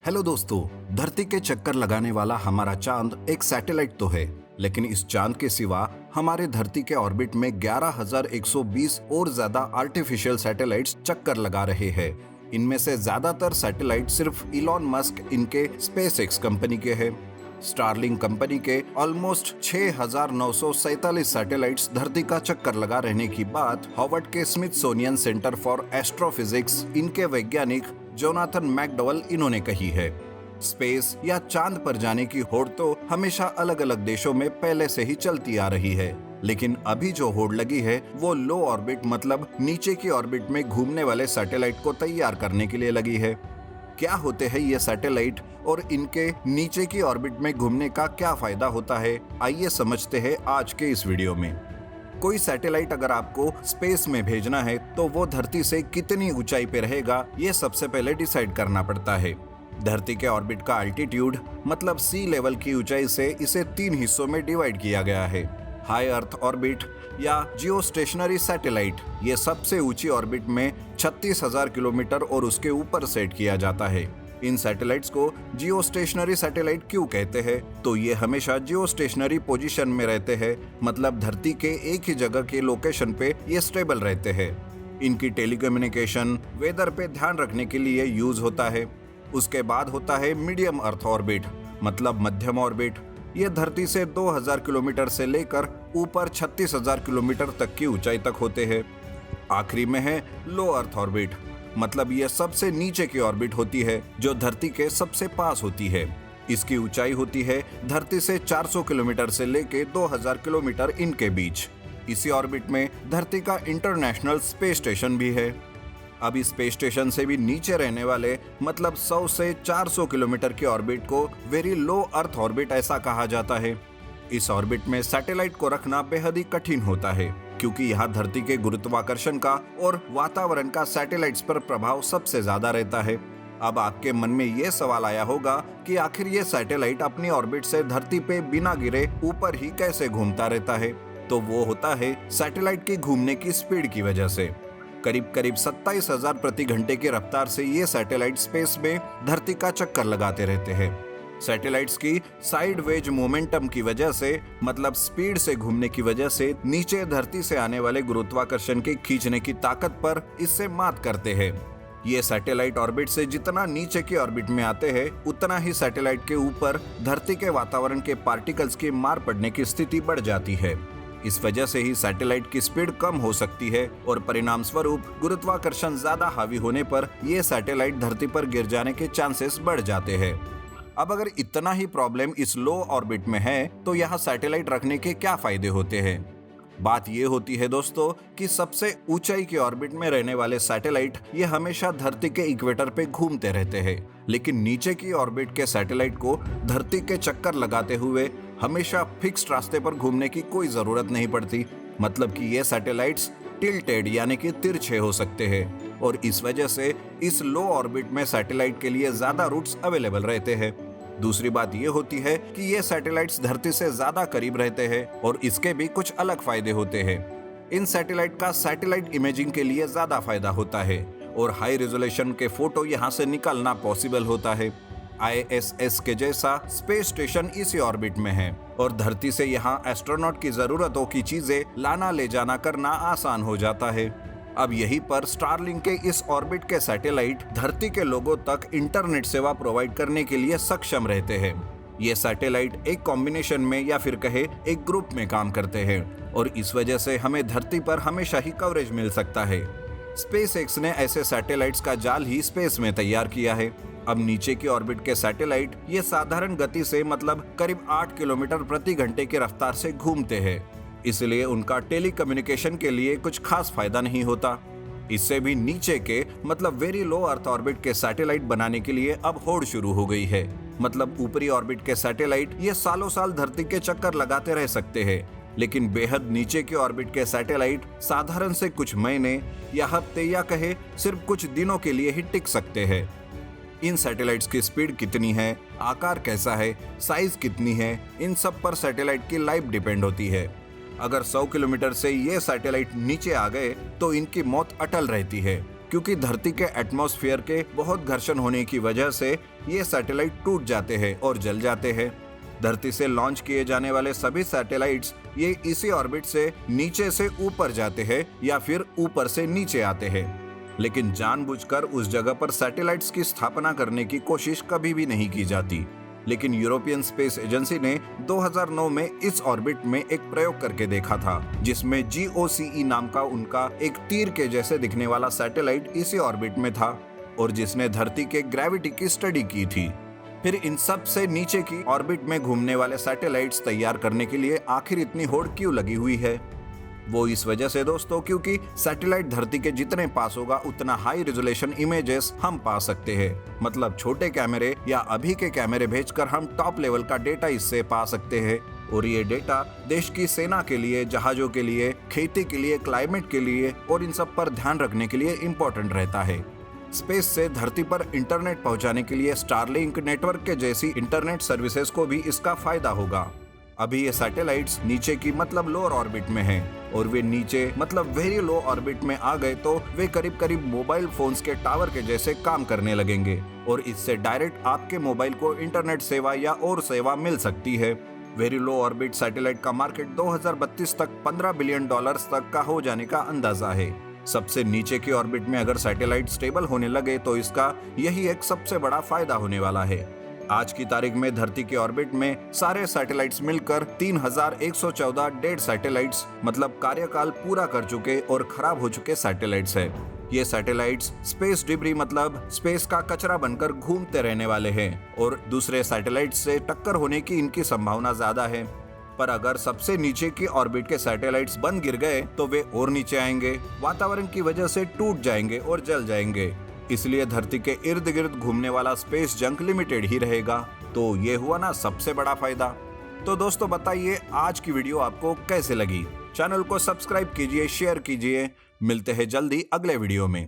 Hello दोस्तों। धरती के चक्कर लगाने वाला हमारा चांद एक सैटेलाइट तो है, लेकिन इस चांद के सिवा हमारे धरती के ऑर्बिट में 11,120 और ज्यादा आर्टिफिशियल सैटेलाइट्स चक्कर लगा रहे हैं। इनमें से ज्यादातर सैटेलाइट सिर्फ इलॉन मस्क इनके स्पेसएक्स कंपनी के हैं। स्टारलिंक कंपनी के ऑलमोस्ट 6,947 सैटेलाइट्स धरती का चक्कर लगा रहने की बात हार्वर्ड के स्मिथसोनियन सेंटर फॉर एस्ट्रोफिजिक्स इनके वैज्ञानिक जोनाथन मैकडॉवेल इन्होंने कही है। स्पेस या चांद पर जाने की होड़ तो हमेशा अलग अलग देशों में पहले से ही चलती आ रही है, लेकिन अभी जो होड़ लगी है वो लो ऑर्बिट मतलब नीचे की ऑर्बिट में घूमने वाले सैटेलाइट को तैयार करने के लिए लगी है। क्या होते हैं ये सैटेलाइट और इनके नीचे की ऑर्बिट में घूमने का क्या फायदा होता है, आइए समझते हैं आज के इस वीडियो में। कोई सैटेलाइट अगर आपको स्पेस में भेजना है तो वो धरती से कितनी ऊंचाई पे रहेगा ये सबसे पहले डिसाइड करना पड़ता है। धरती के ऑर्बिट का अल्टीट्यूड मतलब सी लेवल की ऊंचाई से इसे 3 हिस्सों में डिवाइड किया गया है। हाई अर्थ ऑर्बिट या जियो स्टेशनरी सैटेलाइट ये सबसे ऊंची ऑर्बिट में 36,000 किलोमीटर और उसके ऊपर सेट किया जाता है। इन सैटेलाइट्स को जियो स्टेशनरी सैटेलाइट क्यों कहते हैं? तो ये हमेशा जियो स्टेशनरी पोजीशन में रहते हैं, मतलब धरती के एक ही जगह के लोकेशन पे ये स्टेबल रहते हैं। इनकी टेलीकम्युनिकेशन, वेदर पे ध्यान रखने के लिए यूज होता है। उसके बाद होता है मीडियम अर्थ ऑर्बिट मतलब मध्यम ऑर्बिट। ये धरती से 2,000 किलोमीटर से लेकर ऊपर 36,000 किलोमीटर तक की ऊंचाई तक होते हैं। आखिरी में है लो अर्थ ऑर्बिट मतलब ये सबसे नीचे की ऑर्बिट होती है जो धरती के सबसे पास होती है। इसकी ऊंचाई होती है धरती से 400 किलोमीटर से लेके 2,000 किलोमीटर इनके बीच। इसी ऑर्बिट में धरती का इंटरनेशनल स्पेस स्टेशन भी है। अब इस स्पेस स्टेशन से भी नीचे रहने वाले मतलब 100 से 400 किलोमीटर की ऑर्बिट को वेरी लो अर्थ ऑर्बिट ऐसा कहा जाता है। इस ऑर्बिट में सैटेलाइट को रखना बेहद ही कठिन होता है क्योंकि यहाँ धरती के गुरुत्वाकर्षण का और वातावरण का सैटेलाइट्स पर प्रभाव सबसे ज्यादा रहता है। अब आपके मन में ये सवाल आया होगा कि आखिर ये सैटेलाइट अपनी ऑर्बिट से धरती पे बिना गिरे ऊपर ही कैसे घूमता रहता है? तो वो होता है सैटेलाइट की घूमने की स्पीड की वजह से। करीब करीब 27,000 प्रति घंटे की रफ्तार से ये सैटेलाइट स्पेस में धरती का चक्कर लगाते रहते हैं। सैटेलाइट्स की साइडवेज मोमेंटम की वजह से मतलब स्पीड से घूमने की वजह से नीचे धरती से आने वाले गुरुत्वाकर्षण के खींचने की ताकत पर इससे मात करते हैं। ये सैटेलाइट ऑर्बिट से जितना नीचे की ऑर्बिट में आते हैं उतना ही सैटेलाइट के ऊपर धरती के वातावरण के पार्टिकल्स की मार पड़ने की स्थिति बढ़ जाती है। इस वजह से ही सैटेलाइट की स्पीड कम हो सकती है और परिणाम स्वरूप गुरुत्वाकर्षण ज्यादा हावी होने पर यह सैटेलाइट धरती पर गिर जाने के चांसेस बढ़ जाते हैं। अब अगर इतना ही प्रॉब्लम इस लो ऑर्बिट में है तो यहाँ सैटेलाइट रखने के क्या फायदे होते हैं? बात ये होती है दोस्तों कि सबसे ऊंचाई की ऑर्बिट में रहने वाले सैटेलाइट ये हमेशा धरती के इक्वेटर पे घूमते रहते हैं, लेकिन नीचे की ऑर्बिट के सैटेलाइट को धरती के चक्कर लगाते हुए हमेशा फिक्स्ड रास्ते पर घूमने की कोई जरूरत नहीं पड़ती। मतलब कि ये सैटेलाइट्स टिल्टेड यानी कि तिरछे हो सकते हैं और इस वजह से इस लो ऑर्बिट में सैटेलाइट के लिए ज्यादा रूट्स अवेलेबल रहते हैं। दूसरी बात ये होती है कि ये सैटेलाइट्स धरती से ज्यादा करीब रहते हैं और इसके भी कुछ अलग फायदे होते हैं। इन सैटेलाइट का सैटेलाइट इमेजिंग के लिए ज्यादा फायदा होता है और हाई रेजोल्यूशन के फोटो यहाँ से निकालना पॉसिबल होता है। ISS के जैसा स्पेस स्टेशन इसी ऑर्बिट में है और धरती से यहाँ एस्ट्रोनॉट की जरूरतों की चीजें लाना ले जाना करना आसान हो जाता है। अब यहीं पर स्टारलिंक के इस ऑर्बिट के सैटेलाइट धरती के लोगों तक इंटरनेट सेवा प्रोवाइड करने के लिए सक्षम रहते हैं। ये सैटेलाइट एक कॉम्बिनेशन में या फिर कहे एक ग्रुप में काम करते हैं और इस वजह से हमें धरती पर हमेशा ही कवरेज मिल सकता है। स्पेसएक्स ने ऐसे सैटेलाइट्स का जाल ही स्पेस में तैयार किया है। अब नीचे की ऑर्बिट के सैटेलाइट ये साधारण गति से मतलब करीब 8 किलोमीटर प्रति घंटे की रफ्तार से घूमते हैं, इसलिए उनका टेलीकम्युनिकेशन के लिए कुछ खास फायदा नहीं होता। इससे भी नीचे के मतलब वेरी लो अर्थ ऑर्बिट के सैटेलाइट बनाने के लिए अब होड़ शुरू हो गई है। मतलब ऊपरी ऑर्बिट के सैटेलाइट ये सालों साल धरती के चक्कर लगाते रह सकते हैं, लेकिन बेहद नीचे के ऑर्बिट के सैटेलाइट साधारण से कुछ महीने या हफ्ते या कहे सिर्फ कुछ दिनों के लिए ही टिक सकते हैं। इन सैटेलाइट्स की स्पीड कितनी है, आकार कैसा है, साइज कितनी है, इन सब पर सैटेलाइट की लाइफ डिपेंड होती है। अगर 100 किलोमीटर से ये सैटेलाइट नीचे आ गए तो इनकी मौत अटल रहती है क्योंकि धरती के एटमॉस्फेयर के बहुत घर्षण होने की वजह से ये सैटेलाइट टूट जाते हैं और जल जाते हैं। धरती से लॉन्च किए जाने वाले सभी सैटेलाइट्स ये इसी ऑर्बिट से नीचे से ऊपर जाते हैं या फिर ऊपर से नीचे आते हैं, लेकिन जानबूझकर उस जगह पर सैटेलाइट्स की स्थापना करने की कोशिश कभी भी नहीं की जाती। लेकिन यूरोपियन स्पेस एजेंसी ने 2009 में इस ऑर्बिट में एक प्रयोग करके देखा था, जिसमें GOCE नाम का उनका एक तीर के जैसे दिखने वाला सैटेलाइट इसी ऑर्बिट में था और जिसने धरती के ग्रेविटी की स्टडी की थी। फिर इन सब से नीचे की ऑर्बिट में घूमने वाले सैटेलाइट्स तैयार करने के लिए आखिर इतनी होड़ क्यों लगी हुई है? वो इस वजह से दोस्तों, क्योंकि सैटेलाइट धरती के जितने पास होगा उतना हाई रेजोल्यूशन इमेजेस हम पा सकते हैं। मतलब छोटे कैमरे या अभी के कैमरे भेजकर हम टॉप लेवल का डेटा इससे पा सकते हैं और ये डेटा देश की सेना के लिए, जहाजों के लिए, खेती के लिए, क्लाइमेट के लिए और इन सब पर ध्यान रखने के लिए इम्पोर्टेंट रहता है। स्पेस से धरती पर इंटरनेट पहुंचाने के लिए स्टारलिंक नेटवर्क के जैसी इंटरनेट सर्विसेज को भी इसका फायदा होगा। अभी ये सैटेलाइट्स नीचे की मतलब लोअर ऑर्बिट में हैं और वे नीचे मतलब वेरी लो ऑर्बिट में आ गए तो वे करीब करीब मोबाइल फोन्स के टावर के जैसे काम करने लगेंगे और इससे डायरेक्ट आपके मोबाइल को इंटरनेट सेवा या और सेवा मिल सकती है। वेरी लो ऑर्बिट सैटेलाइट का मार्केट 2032 तक $15 बिलियन तक का हो जाने का अंदाजा है। सबसे नीचे की ऑर्बिट में अगर सैटेलाइट स्टेबल होने लगे तो इसका यही एक सबसे बड़ा फायदा होने वाला है। आज की तारीख में धरती के ऑर्बिट में सारे सैटेलाइट्स मिलकर 3114 डेड सैटेलाइट्स मतलब कार्यकाल पूरा कर चुके और खराब हो चुके सैटेलाइट्स है। ये सैटेलाइट्स स्पेस डिब्री मतलब स्पेस का कचरा बनकर घूमते रहने वाले हैं और दूसरे सैटेलाइट्स से टक्कर होने की इनकी संभावना ज्यादा है। पर अगर सबसे नीचे की ऑर्बिट के सैटेलाइट्स बंद गिर गए तो वे और नीचे आएंगे, वातावरण की वजह से टूट जाएंगे और जल जाएंगे। इसलिए धरती के इर्द गिर्द घूमने वाला स्पेस जंक लिमिटेड ही रहेगा। तो ये हुआ ना सबसे बड़ा फायदा। तो दोस्तों बताइए आज की वीडियो आपको कैसे लगी? चैनल को सब्सक्राइब कीजिए, शेयर कीजिए। मिलते हैं जल्दी अगले वीडियो में।